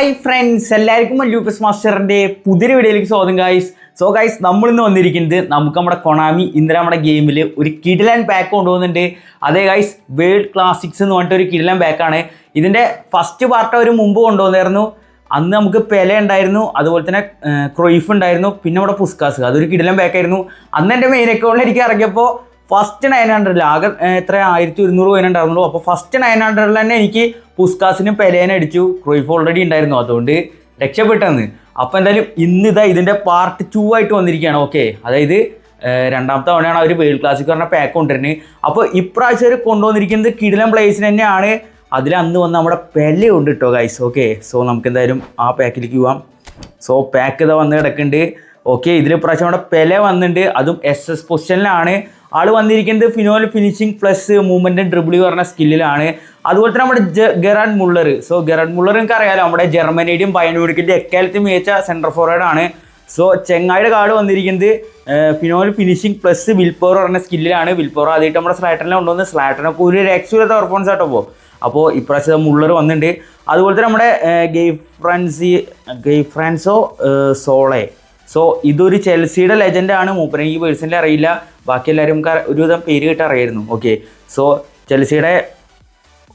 Hi friends, എല്ലാവർക്കും Lucas മാസ്റ്ററിൻ്റെ പുതിയൊരു വീഡിയോയിലേക്ക് സ്വാഗതം ഗൈസ്. സോ ഗൈസ്, നമ്മളിന്ന് വന്നിരിക്കുന്നത് നമുക്ക് നമ്മുടെ കൊണാമി ഇന്നലെ നമ്മുടെ ഗെയിമിൽ ഒരു കിഡിലൻ പാക്ക് കൊണ്ടുപോകുന്നുണ്ട്. അതേ ഗൈസ്, വേൾഡ് ക്ലാസിക്സ് എന്ന് പറഞ്ഞിട്ട് ഒരു കിഡിലൻ പാക്കാണ്. ഇതിൻ്റെ ഫസ്റ്റ് പാർട്ട് അവർ മുമ്പ് കൊണ്ടുവന്നായിരുന്നു. അന്ന് നമുക്ക് പെലെ ഉണ്ടായിരുന്നു, അതുപോലെ തന്നെ ക്രൊയ്ഫ് ഉണ്ടായിരുന്നു, പിന്നെ നമ്മുടെ പുസ്കാസ്. അതൊരു കിഡിലൻ പാക്കായിരുന്നു. അന്ന് എൻ്റെ മെയിൻ അക്കൗണ്ടിൽ എനിക്ക് ഇറങ്ങിയപ്പോൾ ഫസ്റ്റ് 900 ആകെ എത്ര 1100 കോയിൻ ഉണ്ടായിരുന്നുള്ളൂ. അപ്പോൾ ഫസ്റ്റ് 900 തന്നെ എനിക്ക് പുസ്കാസിനും പെലേനെ അടിച്ചു. ക്രൊയ്ഫ് ഓൾറെഡി ഉണ്ടായിരുന്നു, അതുകൊണ്ട് രക്ഷപ്പെട്ടെന്ന്. അപ്പോൾ എന്തായാലും ഇന്നിതാ ഇതിൻ്റെ പാർട്ട് 2 ആയിട്ട് വന്നിരിക്കുകയാണ്. ഓക്കെ, അതായത് രണ്ടാമത്തെ തവണയാണ് അവർ വേൾഡ് ക്ലാസിക് പറഞ്ഞ പാക്ക് കൊണ്ടുവരുന്നത്. അപ്പോൾ ഇപ്രാവശ്യം അവർ കൊണ്ടുവന്നിരിക്കുന്നത് കിടിലൻ പ്ലേസിന് തന്നെയാണ്. അതിൽ അന്ന് വന്ന് നമ്മുടെ പെലെ ഉണ്ട് കേട്ടോ ഗൈസ്. ഓക്കെ, സോ നമുക്ക് എന്തായാലും ആ പാക്കിലേക്ക് പോവാം. സോ പാക്ക് ഇതാ വന്ന് കിടക്കുന്നുണ്ട്. ഓക്കെ, ഇതിൽ ഇപ്രാവശ്യം നമ്മുടെ പെലെ വന്നിട്ടുണ്ട്, അതും SS പൊസിഷനിലാണ്. ആൾ വന്നിരിക്കുന്നത് ഫിനിഷിംഗ് പ്ലസ് മൂവ്മെൻറ്റ് ഡ്രിബിളി പറഞ്ഞ സ്കില്ലിലാണ്. അതുപോലെ തന്നെ നമ്മുടെ Gerrard Muller. So Gerrard Muller നിങ്ങൾക്ക് അറിയാലോ, നമ്മുടെ ജർമ്മനിയുടെയും ബയൺ മ്യൂണിക്കിൻ്റെ എക്കാലത്തും മികച്ച സെൻട്രൽ ഫോർവേഡ് ആണ്. സോ ചെങ്ങായിയുടെ കാർഡ് വന്നിരിക്കുന്നത് ഫിനിഷിംഗ് പ്ലസ് വിൽ പവർ പറഞ്ഞ സ്കില്ലിലാണ്. വിൽ പവർ ആദ്യമായിട്ട് നമ്മുടെ സ്ലാറ്ററിനെ കൊണ്ടുവന്ന് സ്ലാറ്ററിനൊക്കെ ഒരു രക്ഷയില്ലാത്ത പെർഫോമൻസ് ആട്ടോ. അപ്പോൾ ഇപ്രാവശ്യം മുള്ളർ വന്നിട്ടുണ്ട്. അതുപോലെ തന്നെ നമ്മുടെ ഗെയ്ഫ്രാൻസോ സോളെ. സോ ഇതൊരു ചെൽസിയുടെ ലെജൻഡാണ്. മൂപ്പരെ എനിക്ക് പേഴ്സണലി അറിയില്ല, ബാക്കി എല്ലാവരും നമുക്ക് ഒരുവിധം പേര് കേട്ട് അറിയായിരുന്നു. ഓക്കെ, സോ ചെൽസിയുടെ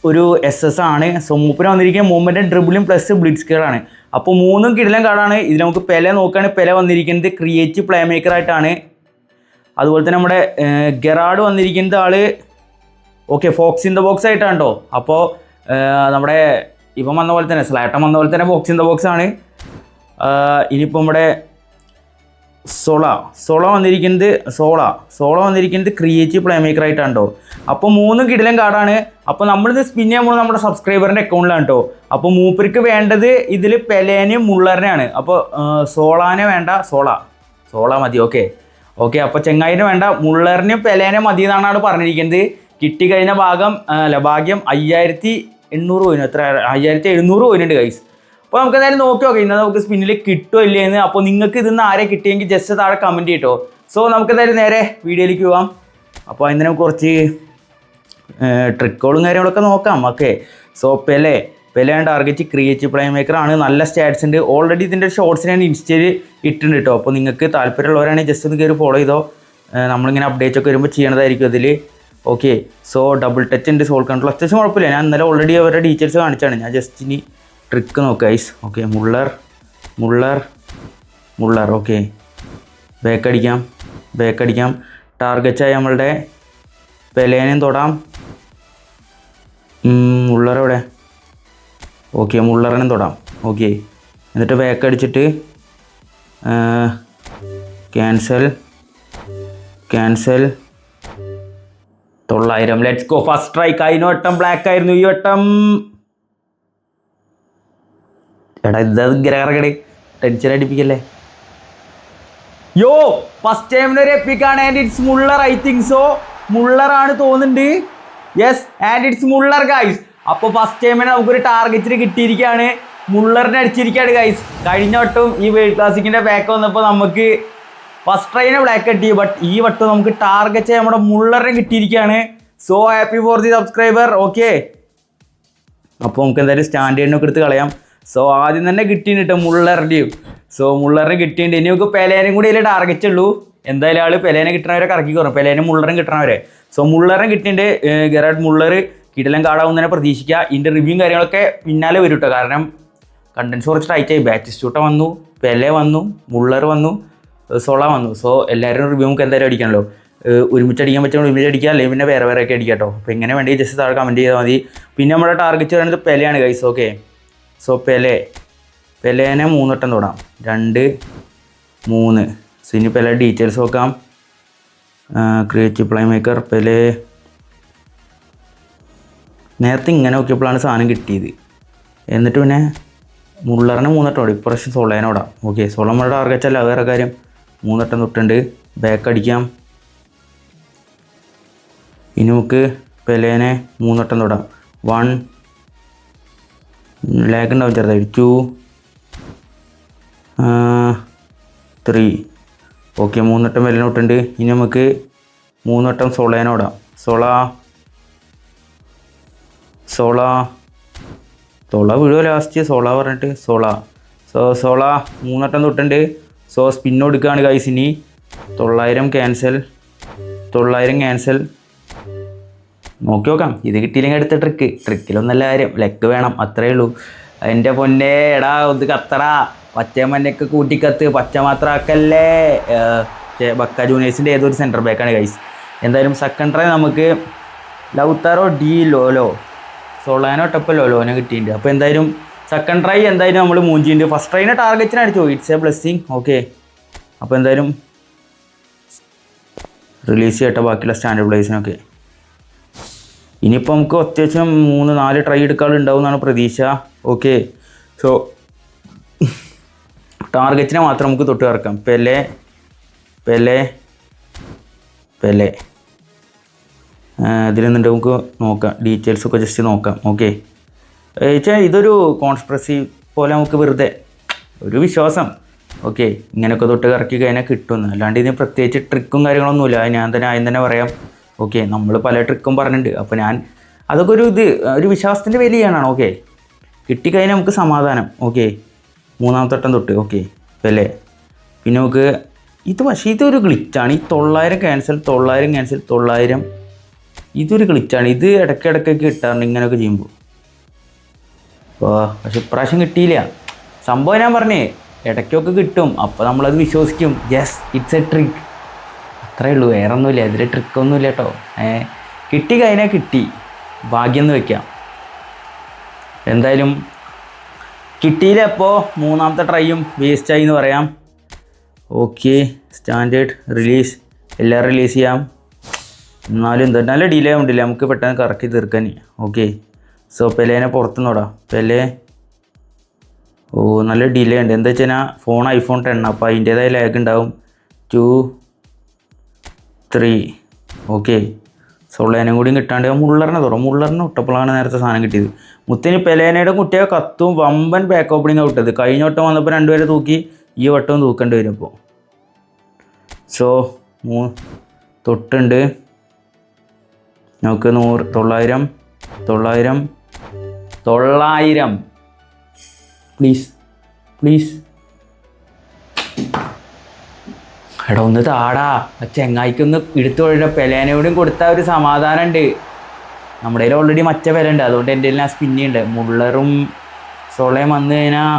ഒരു SS ആണ്. സോ മൂപ്പര് വന്നിരിക്കുന്ന മൂവ്മെൻറ്റ് ഡ്രിബിളും പ്ലസ് ബ്ലിറ്റ്സ്കേളാണ്. അപ്പോൾ മൂന്നും കിടിലൻ കാർഡാണ്. ഇതിൽ നമുക്ക് പെലെ നോക്കുകയാണെങ്കിൽ പെലെ വന്നിരിക്കുന്നത് ക്രിയേറ്റീവ് പ്ലേ മേക്കറായിട്ടാണ്. അതുപോലെ തന്നെ നമ്മുടെ ഗെറാഡ് വന്നിരിക്കുന്നത് ആൾ okay fox in the box ആയിട്ടാണ് കേട്ടോ. അപ്പോൾ നമ്മുടെ ഇപ്പം വന്ന പോലെ തന്നെ സ്ലാട്ടം വന്ന പോലെ തന്നെ ഫോക്സ് ഇൻ ദ ബോക്സ് ആണ്. ഇനിയിപ്പോൾ നമ്മുടെ സോള വന്നിരിക്കുന്നത് ക്രിയേറ്റീവ് പ്ലേ മേക്കർ ആയിട്ടാണ് കേട്ടോ. അപ്പോൾ മൂന്നും കിടിലൻ കാർഡാണ്. അപ്പോൾ നമ്മളിത് സ്പിൻ ചെയ്യാൻ പോകുന്നത് നമ്മുടെ സബ്സ്ക്രൈബറിൻ്റെ അക്കൗണ്ടിലാണ് കേട്ടോ. അപ്പോൾ മൂപ്പർക്ക് വേണ്ടത് ഇതിൽ പെലേനെയും മുള്ളറിനെയാണ്. അപ്പോൾ സോളാനെ വേണ്ട, സോള മതി. ഓക്കെ, അപ്പോൾ ചെങ്ങായിനെ വേണ്ട, മുള്ളറിനെയും പെലേനെ മതി എന്നാണ് ആൾ പറഞ്ഞിരിക്കുന്നത്. കിട്ടിക്കഴിഞ്ഞ ഭാഗ്യം 5800 കോയിൻ, എത്ര 5700 കോയിനുണ്ട് ഗൈസ്. അപ്പോൾ നമുക്ക് എന്തായാലും നോക്കി ഇന്ന് നമുക്ക് സ്പിന്നിൽ കിട്ടുമോ ഇല്ലേന്ന്. അപ്പോൾ നിങ്ങൾക്ക് ഇതിന്ന് ആരെ കിട്ടിയെങ്കിൽ ജസ്റ്റ് താഴെ കമൻറ്റ് ചെയ്യട്ടോ. സോ നമുക്ക് എന്തായാലും നേരെ വീഡിയോയിലേക്ക് പോവാം. അപ്പോൾ അതിന് കുറച്ച് ട്രിക്കുകളും കാര്യങ്ങളൊക്കെ നോക്കാം. Okay, so Pele target creative play മേക്കറാണ്. നല്ല സ്റ്റാറ്റ്സ് ഉണ്ട്. ഓൾറെഡി ഇതിൻ്റെ ഷോർട്സ് ഞാൻ ഇൻസ്റ്റയിൽ ഇട്ടുണ്ട് കേട്ടോ. അപ്പോൾ നിങ്ങൾക്ക് താല്പര്യമുള്ളവരാണെങ്കിൽ ജസ്റ്റ് ഒന്ന് കയറി ഫോളോ ചെയ്തോ. നമ്മളിങ്ങനെ അപ്ഡേറ്റ്സ് ഒക്കെ വരുമ്പോൾ ചെയ്യണതായിരിക്കും അതിൽ. ഓക്കെ, സോ ഡബിൾ ടച്ച് ഉണ്ട്, സോൾ കൺട്രോൾ അത്യാവശ്യം കുഴപ്പമില്ല. ഞാൻ ഇന്നലെ ഓൾറെഡി അവരുടെ ഡീറ്റെയിൽസ് കാണിച്ചാണ്. ഞാൻ ജസ്റ്റ് ഇനി ട്രിക്ക് നോക്കാം guys. Okay, Muller okay, back അടിക്കാം. ടാർഗറ്റായി നമ്മളുടെ പെലേനെയും തൊടാം. മുള്ളർ എവിടെ? ഓക്കെ, മുള്ളറിനും തൊടാം. ഓക്കെ, എന്നിട്ട് ബാക്ക് അടിച്ചിട്ട് cancel 900. Let's go. First strike. അതിന് വട്ടം ബ്ലാക്ക് ആയിരുന്നു, ഈ വട്ടം എടാ ഇത് ഗ്രഹകടെ ടെൻഷൻ അടിപ്പിക്കല്ലേ. ഫസ്റ്റ് ടൈമിനൊരു എപ്പിക്കാണ്. And it's Muller. I think so മുള്ളറാണ് തോന്നുന്നുണ്ട്. Yes, and it's Muller guys. അപ്പോൾ ഫസ്റ്റ് ടൈമിന് നമുക്കൊരു ടാർഗറ്റിന് കിട്ടിയിരിക്കുകയാണ്. മുള്ളറിനെ അടിച്ചിരിക്കുകയാണ് ഗൈസ്. കഴിഞ്ഞ വട്ടം ഈ വേൾഡ് ക്ലാസിക്കിൻ്റെ ബാക്ക് വന്നപ്പോൾ നമുക്ക് ഫസ്റ്റ് ട്രൈനെ ബ്ലാക്ക് കിട്ടി, ബട്ട് ഈ വട്ടം നമുക്ക് ടാർഗറ്റ് നമ്മുടെ മുള്ളറിനെ കിട്ടിയിരിക്കുകയാണ്. So happy for the subscriber. Okay, അപ്പോൾ നമുക്ക് എന്തായാലും സ്റ്റാൻഡേർഡിനൊക്കെ എടുത്ത് കളയാം. സോ ആദ്യം തന്നെ കിട്ടിയിട്ടുണ്ട് മുള്ളറിൻ്റെയും. സോ മുള്ളറിനെ കിട്ടിയിട്ടുണ്ട്. ഇനി നമുക്ക് പെലേനും കൂടി അതിൽ ടാർഗറ്റ് ഉള്ളൂ. എന്തായാലും ആൾ പെലേനെ കിട്ടണവരെ കറക്കി കുറയും, പെലേനും മുള്ളറും കിട്ടണവരെ. സോ മുള്ളറിനെ കിട്ടിയിട്ടുണ്ട്. ഗെറാഡ് മുള്ളർ കിടിലൻ കാർഡാവും തന്നെ പ്രതീക്ഷിക്കുക. ഇതിൻ്റെ റിവ്യൂവും കാര്യങ്ങളൊക്കെ പിന്നാലെ വരും കേട്ടോ. കാരണം കണ്ടൻസ് കുറച്ച് ടൈറ്റായി. ബാറ്റിസ്റ്റൂട്ട വന്നു, പെലെ വന്നു, മുള്ളർ വന്നു, സോള വന്നു. സോ എല്ലാവരും റിവ്യൂ നമുക്ക് എന്തായാലും അടിക്കണമല്ലോ. ഒരുമിച്ച് അടിക്കാൻ പറ്റുമ്പോൾ ഒരുമിച്ച് അടിക്കുക, അല്ലെങ്കിൽ പിന്നെ വേറെ ഒക്കെ അടിക്കാം കേട്ടോ. അപ്പോൾ ഇങ്ങനെ വേണ്ടി ജസ്റ്റ് താഴെ കമൻറ്റ് ചെയ്താൽ മതി. പിന്നെ നമ്മുടെ ടാർഗറ്റ് പറയുന്നത് പെലെയാണ് ഗൈസ്. ഓക്കെ, സോ പെലേനെ 3 വട്ടം തൊടാം. 2, 3. സോ ഇനി പെലെ ഡീറ്റെയിൽസ് നോക്കാം. Creative play maker Pele. നേരത്തെ ഇങ്ങനെ നോക്കിയപ്പോഴാണ് സാധനം കിട്ടിയത്. എന്നിട്ട് പിന്നെ മുള്ളറിനെ 3 വട്ടം ഓടി. ഇപ്രാവശ്യം സോളേനെ ഓടാം. ഓക്കെ, സോള നമ്മുടെ ടാർഗറ്റ് അല്ല, വേറെ കാര്യം. 3 വട്ടം തൊട്ടുണ്ട്. ബാക്ക് അടിക്കാം. ഇനി നമുക്ക് പെലേനെ 3 വട്ടം തൊടാം. 1 ലാഗ് ഉണ്ടാവും ചെറുതായിട്ട്. 2, 3. ഓക്കെ, 3 വട്ടം പെലേനെ തൊട്ടുണ്ട്. ഇനി നമുക്ക് 3 വട്ടം സോളേനെ ഓടാം. സോള വീഴുമോ ലാസ്റ്റ് സോള പറഞ്ഞിട്ട് സോള 3 വട്ടം തൊട്ടുണ്ട്. സോ സ്പിൻ കൊടുക്കുകയാണ് ഗൈസ്. ഇനി 900 ക്യാൻസൽ നോക്കി നോക്കാം. ഇത് കിട്ടിയില്ലെങ്കിൽ അടുത്ത ട്രിക്കിലൊന്നല്ല കാര്യം, ലെഗ് വേണം, അത്രേ ഉള്ളൂ. എൻ്റെ പൊന്നെ എടാ ഒന്ന് കത്തടാ, പച്ചമന്നൊക്കെ കൂട്ടിക്കത്ത്, പച്ച മാത്രമാക്കല്ലേ. ബക്ക ജൂനിയേഴ്സിൻ്റെ ഏതൊരു സെൻറ്റർ ബാക്കാണ് ഗൈസ്. എന്തായാലും സെക്കൻഡ് ട്രൈ നമുക്ക് ലൗത്താറോ ഡി ലോലോ സോളാനോ ടപ്പ് ലോലോനെ കിട്ടിയിട്ടുണ്ട്. അപ്പോൾ എന്തായാലും സെക്കൻഡ് ട്രൈ എന്തായാലും നമ്മൾ മൂഞ്ചിട്ടുണ്ട്. ഫസ്റ്റ് ട്രൈനെ ടാർഗറ്റിന് അടിച്ചു, ഇറ്റ്സ് എ ബ്ലെസ്സിങ്. ഓക്കെ, അപ്പോൾ എന്തായാലും റിലീസ് ചെയ്യട്ടെ ബാക്കിയുള്ള സ്റ്റാൻഡേർഡ് പ്ലേസിനൊക്കെ. ഇനിയിപ്പോൾ നമുക്ക് അത്യാവശ്യം 3-4 ട്രൈ എടുക്കാനുണ്ടാവും എന്നാണ് പ്രതീക്ഷ. ഓക്കെ, സോ ടാർഗറ്റിനെ മാത്രം നമുക്ക് തൊട്ട് കിടക്കാം. പെലെ ഇതിൽ നിന്നിട്ട് നമുക്ക് നോക്കാം, ഡീറ്റെയിൽസൊക്കെ ജസ്റ്റ് നോക്കാം. ഓക്കെ, ഇതൊരു കോൺസ്പിറസി പോലെ നമുക്ക് വെറുതെ ഒരു വിശ്വാസം. ഓക്കെ, ഇങ്ങനെയൊക്കെ തൊട്ട് കറക്കി കഴിഞ്ഞാൽ കിട്ടുമെന്ന്, അല്ലാണ്ട് ഇതിന് പ്രത്യേകിച്ച് ട്രിക്കും കാര്യങ്ങളൊന്നുമില്ല. ഞാൻ തന്നെ ആദ്യം തന്നെ പറയാം. ഓക്കെ, നമ്മൾ പല ട്രിക്കും പറഞ്ഞിട്ടുണ്ട്. അപ്പോൾ ഞാൻ അതൊക്കെ ഒരു വിശ്വാസത്തിൻ്റെ വലിയാണ്. ഓക്കെ, കിട്ടിക്കഴിഞ്ഞാൽ നമുക്ക് സമാധാനം. ഓക്കെ, 3ാമത്തെ വട്ടം തൊട്ട്. ഓക്കെ, അല്ലേ പിന്നെ നമുക്ക് പക്ഷേ ഇതൊരു ഗ്ലിച്ചാണ്. ഈ 900 ക്യാൻസൽ 900 ഇതൊരു ഗ്ലിച്ചാണ്. ഇത് ഇടയ്ക്കിടയ്ക്കൊക്കെ കിട്ടാറുണ്ട് ഇങ്ങനെയൊക്കെ ചെയ്യുമ്പോൾ. പക്ഷെ ഇപ്രാവശ്യം കിട്ടിയില്ല. സംഭവം ഞാൻ പറഞ്ഞേ ഇടയ്ക്കൊക്കെ കിട്ടും, അപ്പോൾ നമ്മളത് വിശ്വസിക്കും. യെസ്, ഇറ്റ്സ് എ ട്രിക്ക്, അത്രേ ഉള്ളൂ, വേറെ ഒന്നുമില്ല. ഇതിൽ ട്രിക്കൊന്നുമില്ല കേട്ടോ. കിട്ടി കഴിഞ്ഞാൽ കിട്ടി, ഭാഗ്യം എന്ന് വെക്കാം. എന്തായാലും കിട്ടിയില്ല, അപ്പോൾ 3ാമത്തെ ട്രൈയും വേസ്റ്റായി എന്ന് പറയാം. ഓക്കെ, സ്റ്റാൻഡേർഡ് റിലീസ് എല്ലാം റിലീസ് ചെയ്യാം. എന്നാലും നല്ല ഡിലേ ഉണ്ടല്ലേ, നമുക്ക് പെട്ടെന്ന് കറക്കി തീർക്കാൻ. ഓക്കെ, സോ പെലേനെ പുറത്തുനിന്നോടാ. നല്ല ഡിലേ ഉണ്ട്. എന്താ വെച്ച് കഴിഞ്ഞാൽ ഫോൺ iPhone 10, അപ്പോൾ അതിൻ്റേതായ ലാഗ് ഉണ്ടാവും. 2, 3. ഓക്കെ, സോളേനും കൂടിയും കിട്ടാണ്ട് മുള്ളറിനെ വിട്ടപ്പോഴാണ് നേരത്തെ സാധനം കിട്ടിയത്. മുത്തിന് പെലേനയുടെ കുട്ടിയെ കത്തും വമ്പൻ ബാക്ക് ഓപ്പണിങ്ങാണ് വിട്ടത്. കഴിഞ്ഞ വട്ടം വന്നപ്പോൾ 2 പേരെ തൂക്കി, ഈ വട്ടവും തൂക്കേണ്ടി വരും. അപ്പോൾ സോ തൊട്ടുണ്ട് നമുക്ക് 900 പ്ലീസ് എടാ ഒന്ന് താടാ. ചെങ്ങായിക്കൊന്ന് എടുത്തു കൊഴിഞ്ഞ പെലേനയോടും കൊടുത്താൽ ഒരു സമാധാനം ഉണ്ട്. നമ്മുടെ കയ്യിൽ ഓൾറെഡി മറ്റേ വില ഉണ്ട്, അതുകൊണ്ട് എൻ്റെ കയ്യിൽ ഞാൻ സ്പിന്നുണ്ട്. മുള്ളറും സോളയും വന്നു കഴിഞ്ഞാൽ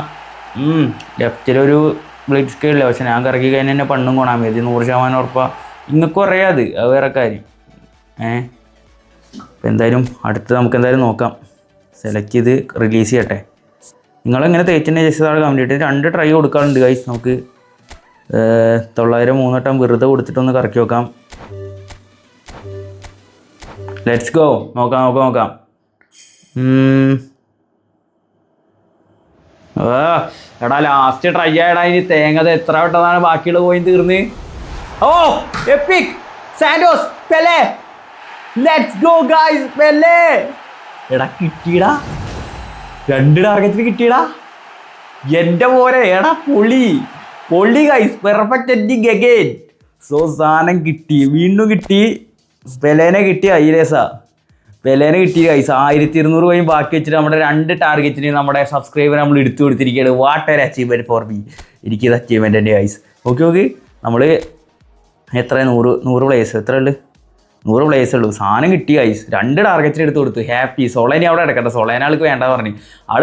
ലെഫ്റ്റിലൊരു ബ്ലേഡ് സ്കെയിലില്ല. പക്ഷെ ഞാൻ കറക്കി കഴിഞ്ഞാൽ എന്നെ പണ്ണും കൊണാൻ മതി. 100% ഉറപ്പാണ്. ഇങ്ങക്ക് അറിയാത്, അത് വേറെ കാര്യം. അപ്പോൾ എന്തായാലും അടുത്ത് നമുക്ക് എന്തായാലും നോക്കാം. സെലക്ട് ചെയ്ത് റിലീസ് ചെയ്യട്ടെ. നിങ്ങളെങ്ങനെ തേച്ചിൻ്റെ ജസ്റ്റ് താഴെ കമൻറ്റ് ചെയ്തിട്ട് 2 ട്രൈ കൊടുക്കാറുണ്ട് ഗൈസ്. നമുക്ക് 900 3 വട്ടം വെറുതെ കൊടുത്തിട്ടൊന്ന് കറക്കി നോക്കാം. Let's go. നോക്കാം. എടാ ലാസ്റ്റ് ട്രൈ ആയടാ. ഇനി തേങ്ങത് എത്ര വട്ടമാണ് ബാക്കിയുള്ള പോയി തീർന്ന്. EPIC Santos Pele. Let's go guys. Pele എടാ കിട്ടിയടാ, 2 ടാർഗറ്റിന് കിട്ടിയടാ. എൻ്റെ പോലെ എടാ പൊളി guys. Perfect ending again. So സാധനം കിട്ടി, വീണ്ടും കിട്ടി. പെലേനെ കിട്ടി. പെലേനെ കിട്ടി ഗൈസ്. 1200 കോയിൻ ബാക്കി വെച്ചിട്ട് നമ്മുടെ 2 ടാർഗറ്റിന് നമ്മുടെ സബ്സ്ക്രൈബർ നമ്മൾ എടുത്തു കൊടുത്തിരിക്കുകയാണ്. What N achievement for me. എനിക്കിത് അച്ചീവ്മെൻറ്റ് തന്നെ ഗൈസ്. ഓക്കെ നമ്മൾ എത്ര 100 പ്ലേസ് എത്ര ഉള്ളു? 100 പ്ലേസ് ഉള്ളൂ. സാധനം കിട്ടി ഗൈസ്. 2 ടാർഗറ്റിന് എടുത്ത് കൊടുത്തു. ഹാപ്പി. സോളേനെ അവിടെ എടുക്കട്ടെ. സോളേനെ ആൾക്ക് വേണ്ട പറഞ്ഞു.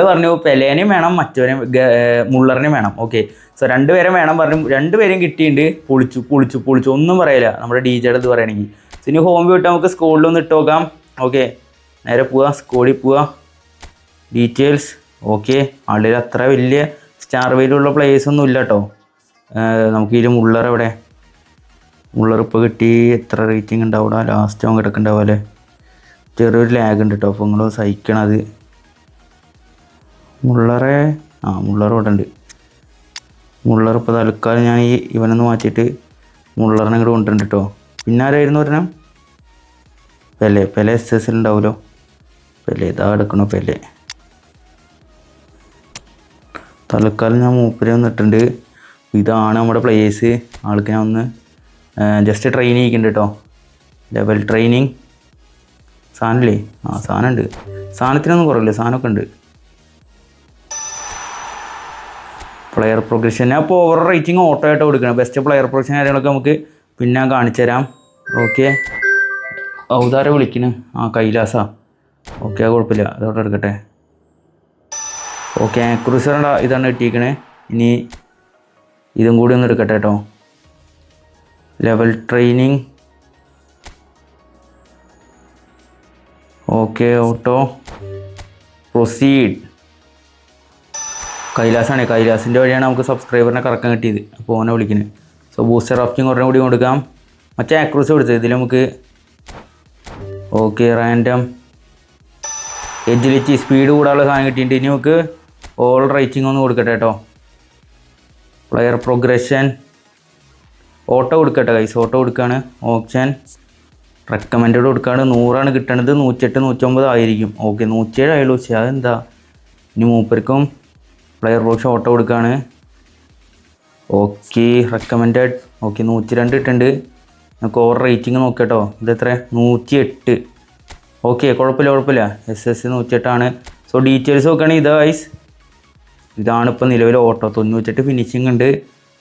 പറഞ്ഞു പെലേനെയും വേണം, മറ്റവനെ മുള്ളറിനെയും വേണം. ഓക്കെ, സോ 2 പേരെ വേണം പറഞ്ഞു. 2 പേരും കിട്ടിയിട്ടുണ്ട്. പൊളിച്ചു ഒന്നും പറയില്ല നമ്മുടെ DJയുടെ ഇത് പറയുകയാണെങ്കിൽ. ഇനി ഹോം വ്യൂ ഇട്ട് നമുക്ക് സ്കോഡിലൊന്ന് ഇട്ട് നോക്കാം. ഓക്കെ, നേരെ പോവാ, സ്കോഡിൽ പോവാ. ഡീറ്റെയിൽസ്. ഓക്കെ, ആളുകൾ അത്ര വലിയ സ്റ്റാർ വെയിലുള്ള പ്ലേസ് ഒന്നും ഇല്ല കേട്ടോ. നമുക്ക് ഇതിൽ മുള്ളർ ഇപ്പോൾ കിട്ടി. എത്ര റേറ്റിംഗ് ഉണ്ടാവും? ലാസ്റ്റ് അവൻ കിടക്കുന്നുണ്ടാവും അല്ലേ. ചെറിയൊരു ലാഗ് ഉണ്ട് കേട്ടോ, അപ്പോൾ നിങ്ങൾ സഹിക്കണത്. മുള്ളർ ഇവിടെ ഉണ്ട്. മുള്ളർ ഇപ്പോൾ തൽക്കാലം ഞാൻ ഇവനൊന്ന് മാറ്റിയിട്ട് മുള്ളറിനെ ഇങ്ങോട്ട് കൊണ്ടുണ്ട് കേട്ടോ. പിന്നെ ആരായിരുന്നു പറഞ്ഞാൽ പെലെ SS ഉണ്ടാവുമല്ലോ. ഇതാ എടുക്കണോ പെലെ. തൽക്കാലം ഞാൻ മൂപ്പരെ വന്നിട്ടുണ്ട്. ഇതാണ് നമ്മുടെ പ്ലേസ്. ആൾക്ക് ഞാൻ ഒന്ന് ജസ്റ്റ് ട്രെയിൻ ചെയ്യിക്കുന്നുണ്ട് കേട്ടോ. ലെവൽ ട്രെയിനിങ് സാധനമില്ലേ? സാധനമുണ്ട്. സാധനത്തിനൊന്നും കുറവില്ല, സാധനമൊക്കെ ഉണ്ട്. പ്ലെയർ പ്രോഗ്രഷൻ അപ്പോൾ ഓവർ റേറ്റിംഗ് ഓട്ടോ ആയിട്ട് കൊടുക്കണം. ബെസ്റ്റ് പ്ലെയർ പ്രോഗ്രഷൻ കാര്യങ്ങളൊക്കെ നമുക്ക് പിന്നെ കാണിച്ചു തരാം. ഓക്കെ, ഔദാരെ വിളിക്കണ്. കൈലാസാ. ഓക്കെ, അത് കുഴപ്പമില്ല, അതോടെ എടുക്കട്ടെ. ഓക്കെ, ആക്രൂസർ ഇതാണ് കിട്ടിയിരിക്കണേ. ഇനി ഇതും കൂടി ഒന്ന് എടുക്കട്ടെ കേട്ടോ. Level training. Okay, auto proceed. കൈലാസാണ്. കൈലാസിൻ്റെ വഴിയാണ് നമുക്ക് സബ്സ്ക്രൈബറിനെ കറക്കാൻ കിട്ടിയത്. അപ്പോൾ ഓനെ വിളിക്കുന്നത്. സോ ബൂസ്റ്റർ റാഫ്റ്റിംഗ് കുറേ കൂടി കൊടുക്കാം. മറ്റേ ആക്രൂസ് കൊടുത്തത് ഇതിൽ നമുക്ക്. ഓക്കെ, റാൻഡം എജിലിറ്റി സ്പീഡ് കൂടാനുള്ള സാധനം കിട്ടിയിട്ട് ഇനി നമുക്ക് ഓൾ റേറ്റിംഗ് ഒന്ന് കൊടുക്കട്ടെ കേട്ടോ. പ്ലെയർ പ്രോഗ്രഷൻ ഓട്ടോ കൊടുക്കട്ടെ ഗൈസ്. ഓട്ടോ കൊടുക്കുകയാണ്. ഓപ്ഷൻ റെക്കമെൻഡഡ് കൊടുക്കുകയാണ്. 100 കിട്ടണത്. 108 109 ആയിരിക്കും. ഓക്കെ, 107 ആയുള്ളൂ. പക്ഷേ അതെന്താ. ഇനി മൂപ്പർക്കും പ്ലെയർ പ്രോഗ്രഷൻ ഓട്ടോ കൊടുക്കുകയാണ്. Okay, recommended. ഓക്കെ, 102 ഇട്ടുണ്ട്. നമുക്ക് ഓവർ റേറ്റിംഗ് നോക്കട്ടോ. ഇത് എത്ര? 108. ഓക്കെ, കുഴപ്പമില്ല. SS 108 സോ ഡീറ്റെയിൽസ് നോക്കുകയാണെങ്കിൽ ഇതാ ഗൈസ്. ഇതാണ് ഇപ്പോൾ നിലവിൽ ഓട്ടോ. 98 ഫിനിഷിംഗ് ഉണ്ട്.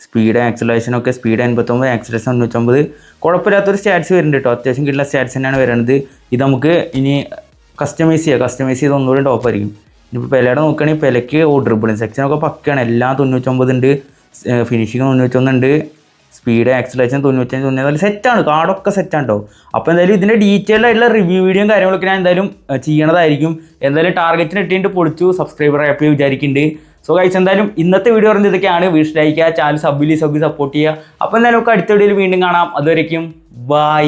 സ്പീഡ് ആക്സലേഷൻ ഒക്കെ. Speed 89, acceleration 99. കുഴപ്പമില്ലാത്തൊരു സ്റ്റാറ്റ്സ് വരുന്നുണ്ട് കേട്ടോ. അത്യാവശ്യം കിട്ടുന്ന സ്റ്റാറ്റ്സ് തന്നെയാണ് വരുന്നത്. ഇത് നമുക്ക് ഇനി കസ്റ്റമൈസ് ചെയ്ത് ഒന്നുകൂടി ടോപ്പ് ആയിരിക്കും. ഇനിയിപ്പോൾ പെലയുടെ നോക്കുകയാണെങ്കിൽ പെലയ്ക്ക് ഡ്രിബിളിങ് സെക്ഷനൊക്കെ പക്കയാണ്. എല്ലാം 99 ഉണ്ട്. ഫിനിഷിങ് 91 ഉണ്ട്. സ്പീഡ് ആക്സലേഷൻ 95 94 സെറ്റാണ്. കാർഡൊക്കെ സെറ്റാണ് കേട്ടോ. അപ്പോൾ എന്തായാലും ഇതിൻ്റെ ഡീറ്റെയിൽഡ് ആയിട്ടുള്ള റിവ്യൂ വീഡിയോയും കാര്യങ്ങളൊക്കെ ഞാൻ എന്തായാലും ചെയ്യണതായിരിക്കും. എന്തായാലും ടാർഗറ്റിന് ഇട്ടിട്ട് പൊളിച്ചു സബ്സ്ക്രൈബർ ആപ്പ് വിചാരിക്കുന്നുണ്ട്. സോ ഗൈസ്, എന്തായാലും ഇന്നത്തെ വീഡിയോ പറയുന്നത് ഇതൊക്കെയാണ്. വീഡിയോ ലൈക്ക് ചെയ്യുക, ചാനൽ സപ്പോർട്ട് ചെയ്യുക. അപ്പോൾ എന്തായാലും നമുക്ക് അടുത്ത വീഡിയോയിൽ വീണ്ടും കാണാം. അതുവരേക്കും ബൈ.